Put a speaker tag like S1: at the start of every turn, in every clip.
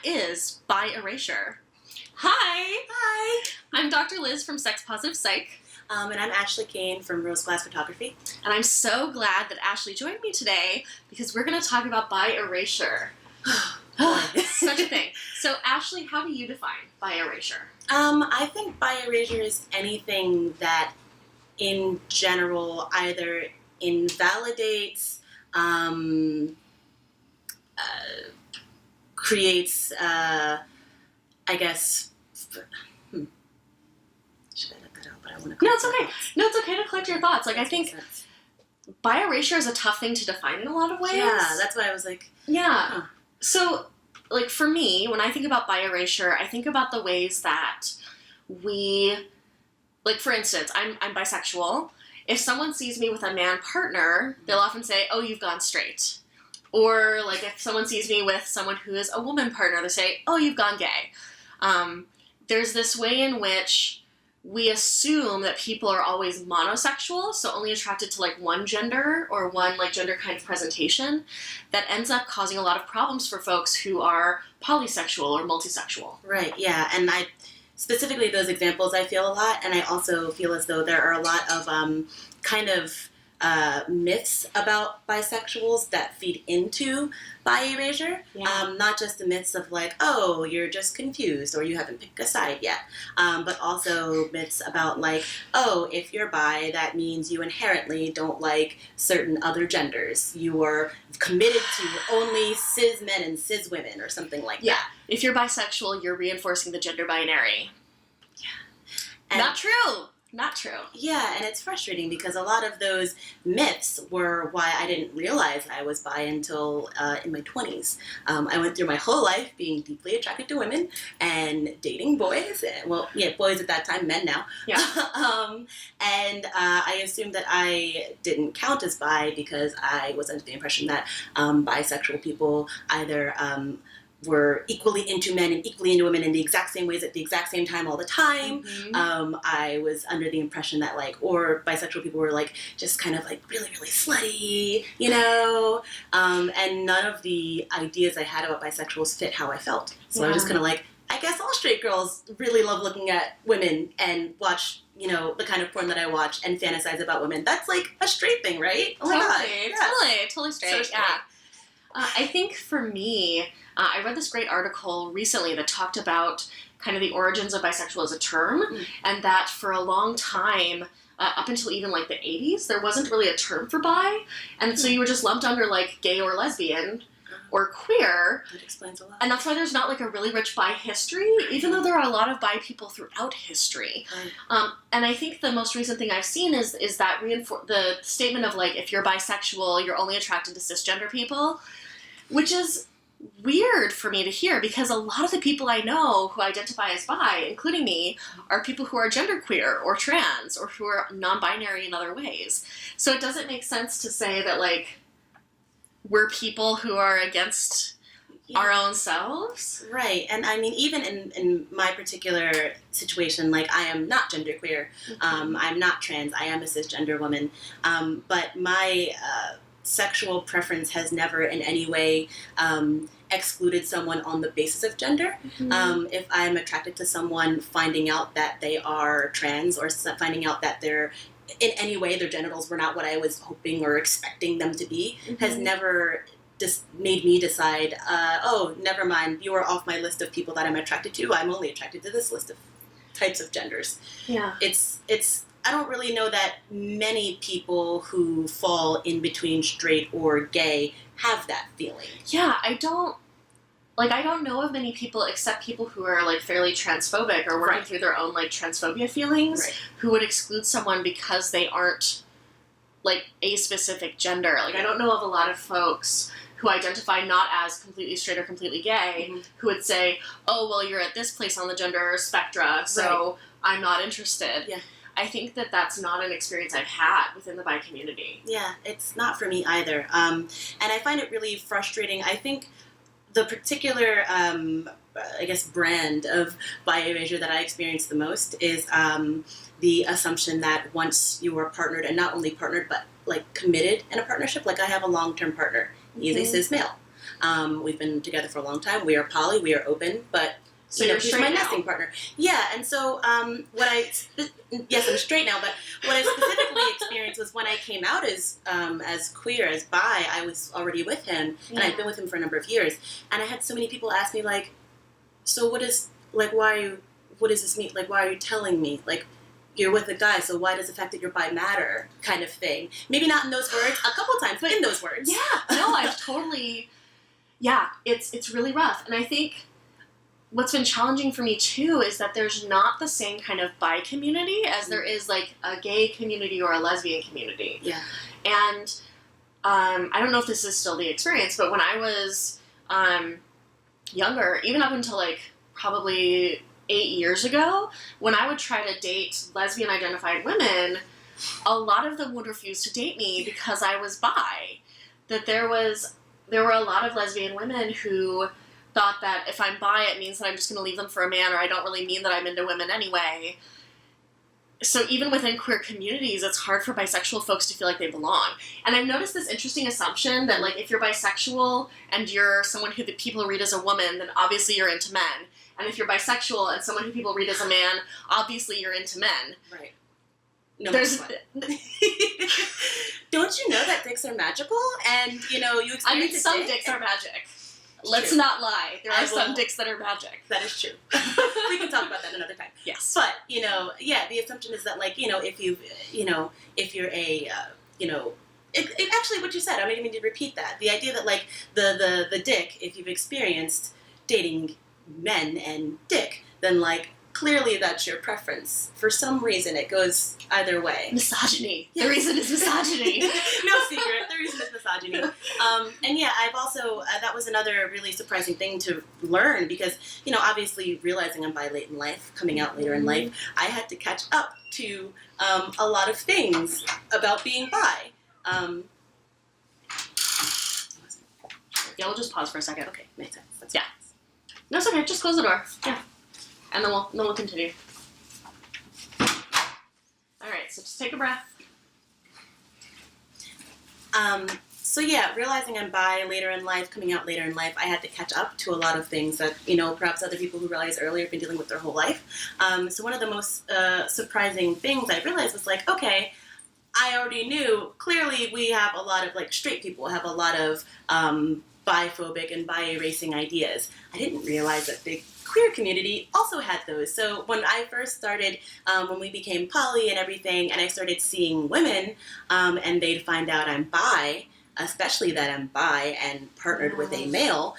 S1: is Bi-Erasure.
S2: Hi!
S1: Hi! I'm Dr. Liz from Sex-Positive Psych.
S2: And I'm Ashlee Cain from Rose Glass Photography.
S1: And I'm so glad that Ashlee joined me today because we're going to talk about Bi-Erasure. Such a thing. So, Ashlee, how do you define Bi-Erasure?
S2: I think Bi-Erasure is anything that, in general, either invalidates, creates, I guess... Should I let that out? But I want to.
S1: No, it's okay. No, it's okay to collect your thoughts. Like, I think Bi-Erasure is a tough thing to define in a lot of ways.
S2: Yeah, that's why I was like...
S1: Yeah.
S2: Huh.
S1: So, like, for me, when I think about Bi-Erasure, I think about the ways that we... Like, for instance, I'm bisexual. If someone sees me with a man partner, they'll often say, oh, you've gone straight. Or, like, if someone sees me with someone who is a woman partner, they say, oh, you've gone gay. There's this way in which we assume that people are always monosexual, so only attracted to, like, one gender or one, like, gender kind of presentation, that ends up causing a lot of problems for folks who are polysexual or multisexual.
S2: Right, yeah, and specifically those examples I feel a lot, and I also feel as though there are a lot of kind of myths about bisexuals that feed into Bi-Erasure.
S1: Yeah.
S2: Not just the myths of like, oh, you're just confused or you haven't picked a side yet, but also myths about like, oh, if you're bi, that means you inherently don't like certain other genders. You are committed to only cis men and cis women or something like that.
S1: If you're bisexual, you're reinforcing the gender binary.
S2: Yeah. And
S1: not true. Not true.
S2: Yeah, and it's frustrating because a lot of those myths were why I didn't realize I was bi until in my 20s. I went through my whole life being deeply attracted to women and dating boys. Well, yeah, boys at that time, men now.
S1: Yeah.
S2: And I assumed that I didn't count as bi because I was under the impression that bisexual people either... were equally into men and equally into women in the exact same ways at the exact same time all the time. Mm-hmm. I was under the impression that like, or bisexual people were like, just kind of like really, really slutty, you know? And none of the ideas I had about bisexuals fit how I felt. So I was just kind of like, I guess all straight girls really love looking at women and watch, you know, the kind of porn that I watch and fantasize about women. That's like a straight thing, right? Oh my God. Yes.
S1: Totally straight.
S2: So straight.
S1: Yeah. I think for me, I read this great article recently that talked about kind of the origins of bisexual as a term, and that for a long time, up until even like the 80s, there wasn't really a term for bi, and so you were just lumped under like gay or lesbian or queer.
S2: That explains a lot.
S1: And that's why there's not like a really rich bi history, even though there are a lot of bi people throughout history. And I think the most recent thing I've seen is that the statement of like, if you're bisexual, you're only attracted to cisgender people, which is weird for me to hear because a lot of the people I know who identify as bi, including me, are people who are genderqueer or trans or who are non-binary in other ways. So it doesn't make sense to say that like we're people who are against our own selves.
S2: Right. And I mean, even in my particular situation, like I am not genderqueer. I'm not trans. I am a cisgender woman. But my sexual preference has never in any way excluded someone on the basis of gender. If I'm attracted to someone, finding out that they are trans or finding out that they're in any way their genitals were not what I was hoping or expecting them to be has never just made me decide, oh, never mind, you are off my list of people that I'm attracted to. I'm only attracted to this list of types of genders. Yeah. It's I don't really know that many people who fall in between straight or gay have that feeling.
S1: Yeah, I don't know of many people except people who are like fairly transphobic or working through their own like transphobia feelings who would exclude someone because they aren't like a specific gender. Like I don't know of a lot of folks who identify not as completely straight or completely gay who would say, oh, well, you're at this place on the gender spectra, so I'm not interested. Yeah. I think that that's not an experience I've had within the bi community.
S2: Yeah, it's not for me either. And I find it really frustrating. I think the particular, I guess, brand of Bi-Erasure that I experience the most is the assumption that once you are partnered, and not only partnered, but like committed in a partnership, like I have a long-term partner. He's a cis male. We've been together for a long time. We are poly. We are open, but
S1: So you're
S2: he's
S1: straight
S2: my
S1: now.
S2: nesting partner. Yeah, and so yes, I'm straight now. But what I specifically experienced was when I came out as queer, as bi. I was already with him, and I'd been with him for a number of years. And I had so many people ask me like, "So what is like? Why are you? What does this mean? Like, why are you telling me like?" You're with a guy, so why does the fact that you're bi matter, kind of thing? Maybe not in those words, a couple times, but in those words.
S1: Yeah, no, I've totally, it's really rough. And I think what's been challenging for me too is that there's not the same kind of bi community as there is like a gay community or a lesbian community.
S2: Yeah.
S1: And I don't know if this is still the experience, but when I was younger, even up until like probably 8 years ago, when I would try to date lesbian identified women, a lot of them would refuse to date me because I was bi. That there were a lot of lesbian women who thought that if I'm bi, it means that I'm just going to leave them for a man, or I don't really mean that I'm into women anyway. So even within queer communities, it's hard for bisexual folks to feel like they belong. And I've noticed this interesting assumption that like if you're bisexual and you're someone who the people read as a woman, then obviously you're into men. And if you're bisexual and someone who people read as a man, obviously you're into men.
S2: Right. No,
S1: There's
S2: don't you know that dicks are magical? And you experience
S1: some dicks are magic. Let's not lie. There are some dicks that are magic.
S2: That is true. We can talk about that another time.
S1: Yes.
S2: But, the assumption is that, like, if you're a, actually what you said, I don't even need to repeat that. The idea that, like, the dick, if you've experienced dating men and dick, then, like, clearly that's your preference. For some reason, it goes either way.
S1: Misogyny. Yes. The reason is misogyny.
S2: No secret. The reason is misogyny. And yeah, I've also, that was another really surprising thing to learn because, obviously realizing I'm bi late in life, coming out later in life, I had to catch up to a lot of things about being bi.
S1: Yeah, we'll just pause for a second.
S2: Okay, makes sense. That's
S1: yeah. No, it's okay. Just close the door. Yeah. And then we'll continue. All right, so just take a breath.
S2: So yeah, realizing I'm bi later in life, coming out later in life, I had to catch up to a lot of things that, perhaps other people who realized earlier have been dealing with their whole life. So one of the most surprising things I realized was like, okay, I already knew, clearly we have a lot of, like, straight people have a lot of biphobic and bi-erasing ideas. I didn't realize that the queer community also had those. So when I first started, when we became poly and everything, and I started seeing women, and they'd find out I'm bi, especially that I'm bi and partnered with a male,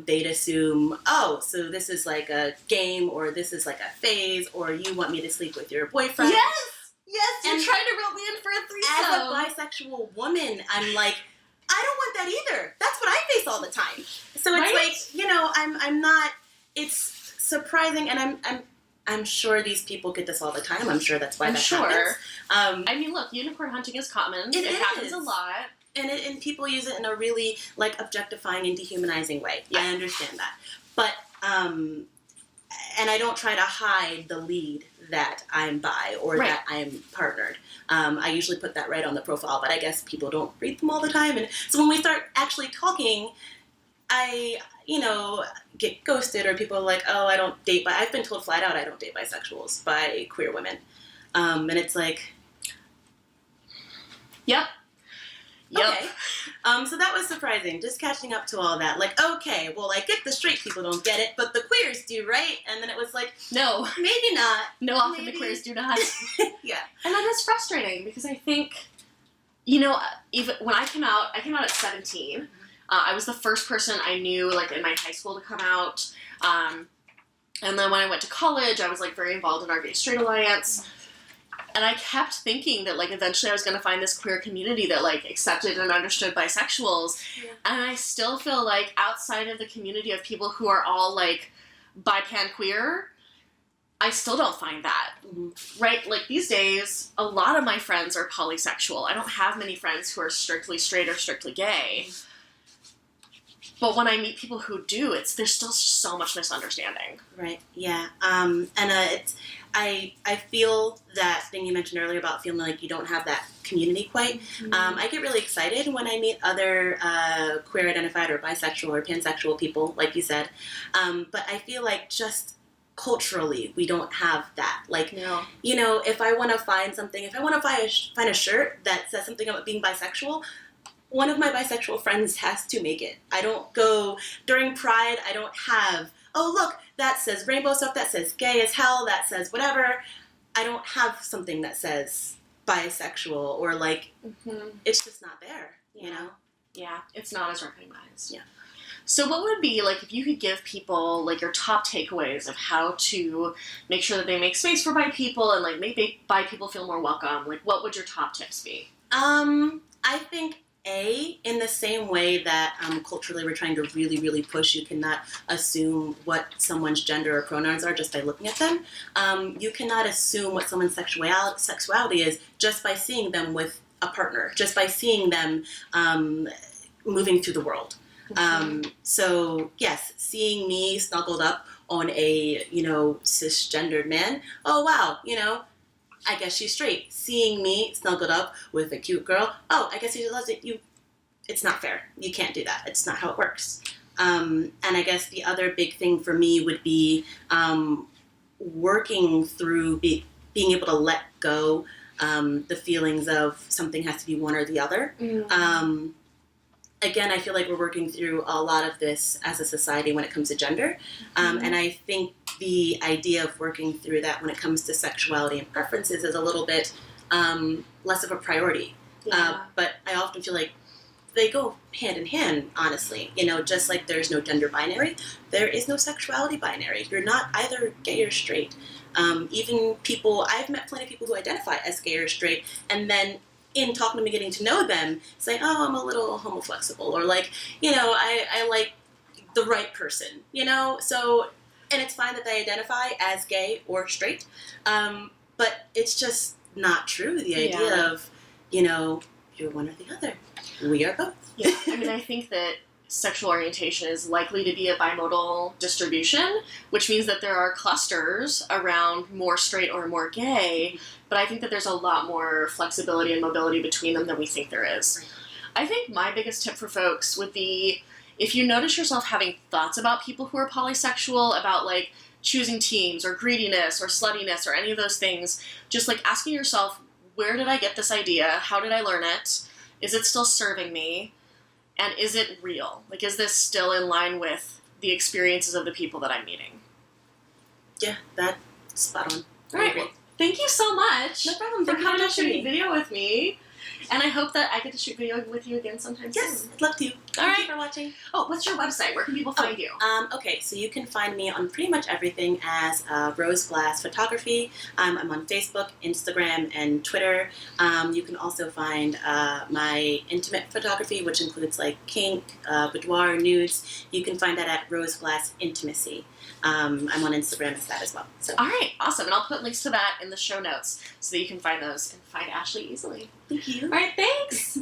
S2: they'd assume, oh, so this is like a game, or this is like a phase, or you want me to sleep with your boyfriend.
S1: Yes, you're trying to rope me in for a threesome.
S2: As a bisexual woman, I'm like, I don't want that either. That's what I face all the time. So it's like, I'm not, it's surprising, and I'm sure these people get this all the time. I'm sure that's why happens.
S1: I mean, look, unicorn hunting is common. It happens a lot.
S2: And people use it in a really, like, objectifying and dehumanizing way.
S1: Yeah.
S2: I understand that. But, and I don't try to hide the lead that I'm bi or that I'm partnered. I usually put that right on the profile, but I guess people don't read them all the time. And so when we start actually talking, I, get ghosted, or people are like, oh, I don't date I've been told flat out I don't date bisexuals by queer women. And it's like...
S1: Yep.
S2: Okay. So that was surprising, just catching up to all that. Like, okay, well, I get the straight people don't get it, but the queers do, right? And then it was like,
S1: no.
S2: Maybe not.
S1: No, often the queers do not.
S2: Yeah.
S1: And that is frustrating, because I think, even when I came out at 17. I was the first person I knew, like, in my high school to come out. And then when I went to college, I was, like, very involved in our Gay Straight Alliance. And I kept thinking that, like, eventually I was going to find this queer community that, like, accepted and understood bisexuals. Yeah. And I still feel like outside of the community of people who are all, like, bi-pan queer, I still don't find that. Mm-hmm. Right? Like, these days, a lot of my friends are polysexual. I don't have many friends who are strictly straight or strictly gay. But when I meet people who do, there's still so much misunderstanding.
S2: Right. Yeah. I feel that thing you mentioned earlier about feeling like you don't have that community quite. I get really excited when I meet other queer identified or bisexual or pansexual people, like you said. But I feel like just culturally we don't have that. Like, you know, if I want to find something, if I want to find a shirt that says something about being bisexual, one of my bisexual friends has to make it. I don't go during Pride. I don't have, oh, look, that says rainbow stuff, that says gay as hell, that says whatever. I don't have something that says bisexual or like, it's just not there, you know?
S1: Yeah, it's not as recognized.
S2: Yeah.
S1: So what would be, like, if you could give people, like, your top takeaways of how to make sure that they make space for bi people and, like, make bi people feel more welcome, like, what would your top tips be?
S2: I think in the same way that culturally we're trying to really, really push, you cannot assume what someone's gender or pronouns are just by looking at them. You cannot assume what someone's sexuality is just by seeing them with a partner, just by seeing them moving through the world. So yes, seeing me snuggled up on a, you know, cisgendered man, oh wow, you know, I guess she's straight. Seeing me snuggled up with a cute girl, oh, I guess he loves it. It's not fair. You can't do that. It's not how it works. And I guess the other big thing for me would be working through being able to let go the feelings of something has to be one or the other. Again, I feel like we're working through a lot of this as a society when it comes to gender. And I think the idea of working through that when it comes to sexuality and preferences is a little bit less of a priority. But I often feel like they go hand in hand, honestly. You know, just like there's no gender binary, there is no sexuality binary. You're not either gay or straight. Even people, I've met plenty of people who identify as gay or straight, and then in talking to them and getting to know them, say, oh, I'm a little homoflexible, or like, you know, I like the right person, you know? So, and it's fine that they identify as gay or straight, but it's just not true, the idea of, you know, you're one or the other. We are both.
S1: Yeah, I mean, I think that sexual orientation is likely to be a bimodal distribution, which means that there are clusters around more straight or more gay, but I think that there's a lot more flexibility and mobility between them than we think there is.
S2: Right.
S1: I think my biggest tip for folks would be, if you notice yourself having thoughts about people who are polysexual, about like choosing teams or greediness or sluttiness or any of those things, just like asking yourself, where did I get this idea? How did I learn it? Is it still serving me? And is it real? Like, is this still in line with the experiences of the people that I'm meeting?
S2: Yeah, that's spot on.
S1: All right, well, thank you so much.
S2: No problem.
S1: For
S2: Thank you
S1: coming
S2: for
S1: to shoot
S2: having me.
S1: video with me. And I hope that I get to shoot video with you again sometime soon.
S2: Yes, I'd love to.
S1: All
S2: Thank you
S1: right.
S2: for watching.
S1: Oh, what's your website? Where can people find you?
S2: Okay, so you can find me on pretty much everything as Rose Glass Photography. I'm on Facebook, Instagram, and Twitter. You can also find my intimate photography, which includes like kink, boudoir, nudes. You can find that at Rose Glass Intimacy. I'm on Instagram as that as well. So.
S1: All right, awesome. And I'll put links to that in the show notes so that you can find those and find Ashlee easily.
S2: Thank you.
S1: All right, thanks.